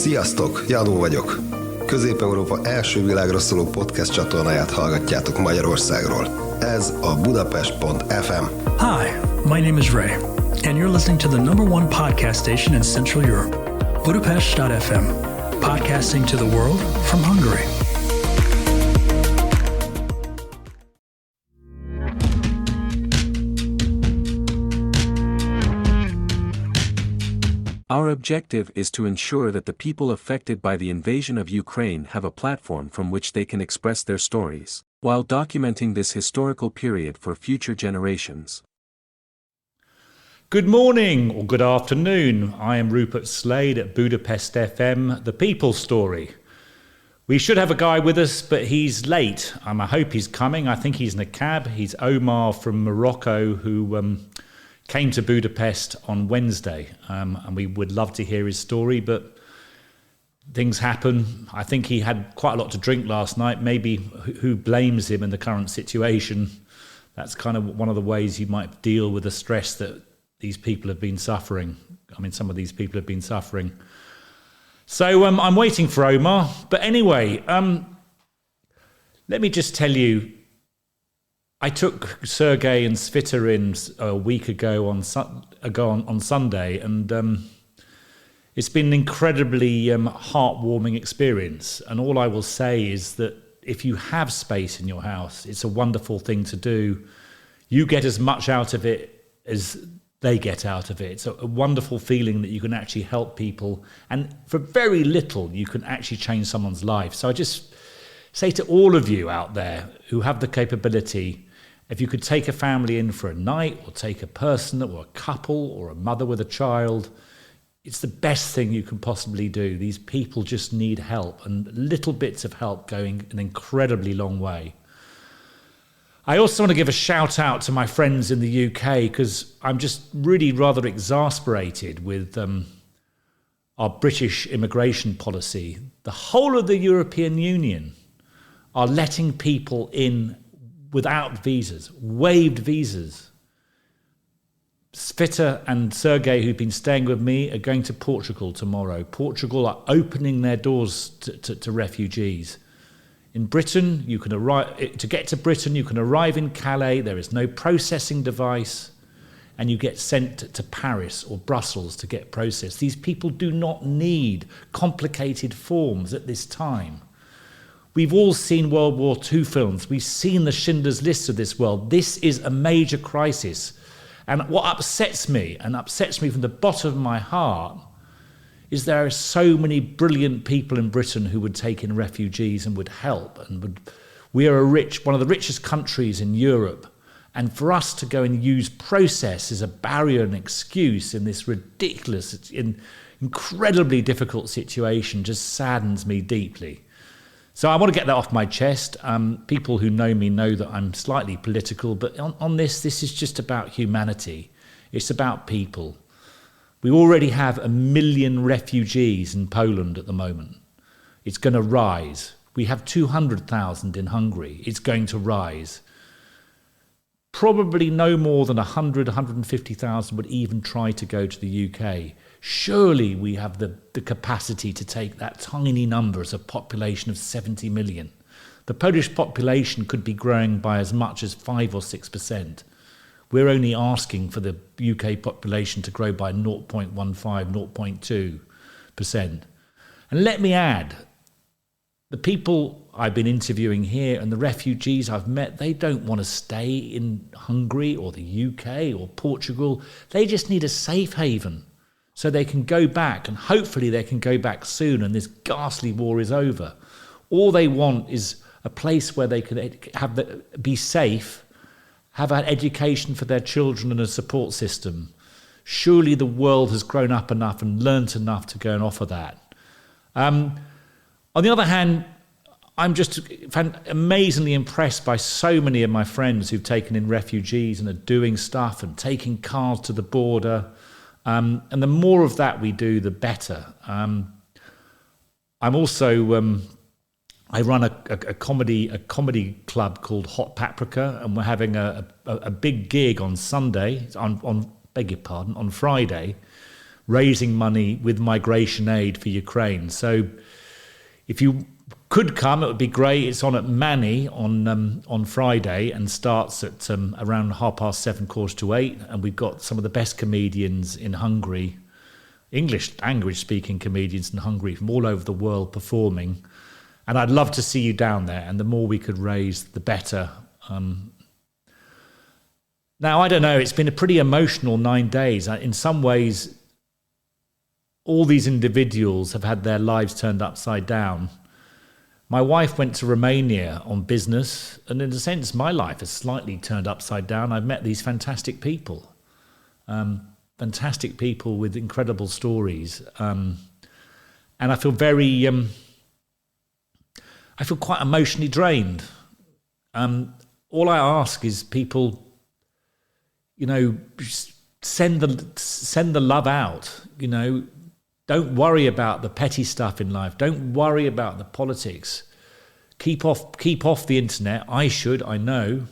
Sziasztok, Janó vagyok. Közép-Európa első világra szóló podcast csatornáját hallgatjátok Magyarországról. Ez a Budapest.fm. Hi, my name is Ray, and you're listening to the number one podcast station in Central Europe, Budapest.fm, podcasting to the world from Hungary. Our objective is to ensure that the people affected by the invasion of Ukraine have a platform from which they can express their stories, while documenting this historical period for future generations. Good morning or good afternoon. I am Rupert Slade at Budapest FM, The People Story. We should have a guy with us, but he's late. I hope he's coming. I think he's in a cab. He's Omar from Morocco, who came to Budapest on Wednesday, and we would love to hear his story, but things happen. I think he had quite a lot to drink last night. Maybe who blames him in the current situation? That's kind of one of the ways you might deal with the stress that these people have been suffering. I mean, some of these people have been suffering. So I'm waiting for Omar. But anyway, let me just tell you, I took Sergey and Svita in a week ago on Sunday, and it's been an incredibly heartwarming experience. And all I will say is that if you have space in your house, it's a wonderful thing to do. You get as much out of it as they get out of it. It's a wonderful feeling that you can actually help people, and for very little you can actually change someone's life. So I just say to all of you out there who have the capability, if you could take a family in for a night, or take a person or a couple or a mother with a child, it's the best thing you can possibly do. These people just need help, and little bits of help going an incredibly long way. I also want to give a shout out to my friends in the UK, because I'm just really rather exasperated with our British immigration policy. The whole of the European Union are letting people in without visas, waived visas. Svita and Sergey, who've been staying with me, are going to Portugal tomorrow. Portugal are opening their doors to refugees. In Britain, you can arrive. To get to Britain, you can arrive in Calais. There is no processing device, and you get sent to Paris or Brussels to get processed. These people do not need complicated forms at this time. We've all seen World War II films. We've seen the Schindler's List of this world. This is a major crisis. And what upsets me from the bottom of my heart, is there are so many brilliant people in Britain who would take in refugees and would help. We are one of the richest countries in Europe. And for us to go and use process as a barrier and excuse in this ridiculous, incredibly difficult situation just saddens me deeply. So I want to get that off my chest. People who know me know that I'm slightly political, but on this is just about humanity. It's about people. We already have 1 million refugees in Poland at the moment. It's going to rise. We have 200,000 in Hungary. It's going to rise. Probably no more than 100, 150,000 would even try to go to the UK. Surely we have the capacity to take that tiny number as a population of 70 million. The Polish population could be growing by as much as 5 or 6%. We're only asking for the UK population to grow by 0.15, 0.2%. And let me add, the people I've been interviewing here and the refugees I've met, they don't want to stay in Hungary or the UK or Portugal. They just need a safe haven so they can go back, and hopefully they can go back soon and this ghastly war is over. All they want is a place where they can be safe, have an education for their children and a support system. Surely the world has grown up enough and learnt enough to go and offer that. On the other hand, I'm just amazingly impressed by so many of my friends who've taken in refugees and are doing stuff and taking cars to the border. And the more of that we do, the better. I'm also I run a comedy club called Hot Paprika, and we're having a big gig on Sunday. On Friday, raising money with migration aid for Ukraine. So if you could come, it would be great. It's on at Mani on Friday and starts at around 7:30, 7:45, and we've got some of the best comedians in Hungary, English language-speaking comedians in Hungary from all over the world performing. And I'd love to see you down there, and the more we could raise, the better. Now, I don't know, it's been a pretty emotional 9 days. In some ways, all these individuals have had their lives turned upside down. My wife went to Romania on business, and in a sense, my life has slightly turned upside down. I've met these fantastic people with incredible stories. And I feel I feel quite emotionally drained. All I ask is people, send the love out. Don't worry about the petty stuff in life. Don't worry about the politics. Keep off the internet. I know.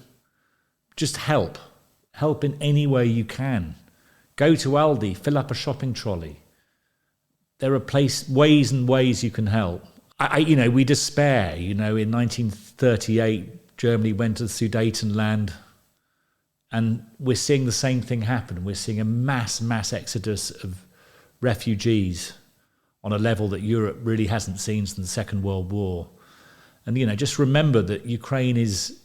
Just help in any way you can. Go to Aldi, fill up a shopping trolley. There are ways and ways you can help. We despair. In 1938, Germany went to the Sudetenland, and we're seeing the same thing happen. We're seeing a mass exodus of refugees on a level that Europe really hasn't seen since the Second World War. And, just remember that Ukraine is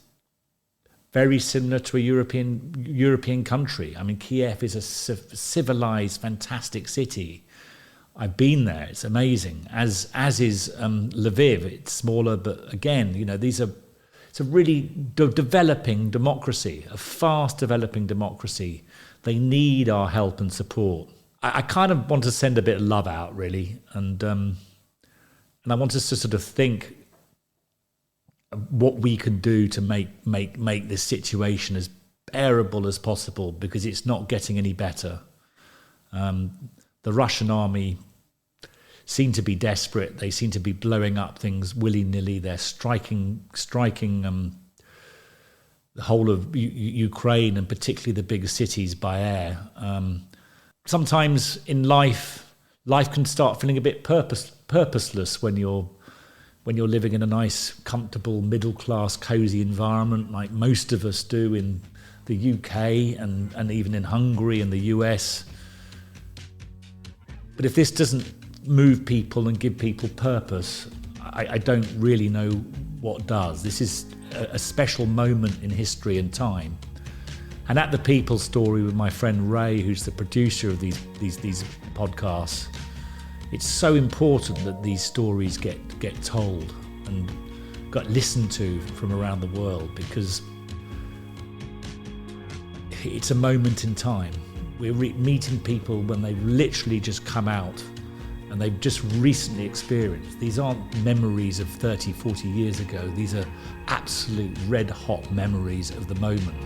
very similar to a European country. I mean, Kiev is a civilized, fantastic city. I've been there. It's amazing. As is Lviv. It's smaller, but again, it's a really developing democracy, a fast developing democracy. They need our help and support. I kind of want to send a bit of love out, really, and I want us to sort of think what we can do to make this situation as bearable as possible, because it's not getting any better. The Russian army seem to be desperate. They seem to be blowing up things willy-nilly. They're striking the whole of Ukraine, and particularly the bigger cities, by air. Sometimes in life can start feeling a bit purposeless when you're living in a nice, comfortable, middle-class, cosy environment like most of us do in the UK and even in Hungary and the US. But if this doesn't move people and give people purpose, I don't really know what does. This is a special moment in history and time. And at the People Story with my friend Ray, who's the producer of these podcasts, it's so important that these stories get told and got listened to from around the world, because it's a moment in time. We're meeting people when they've literally just come out and they've just recently experienced. These aren't memories of 30, 40 years ago. These are absolute red-hot memories of the moment.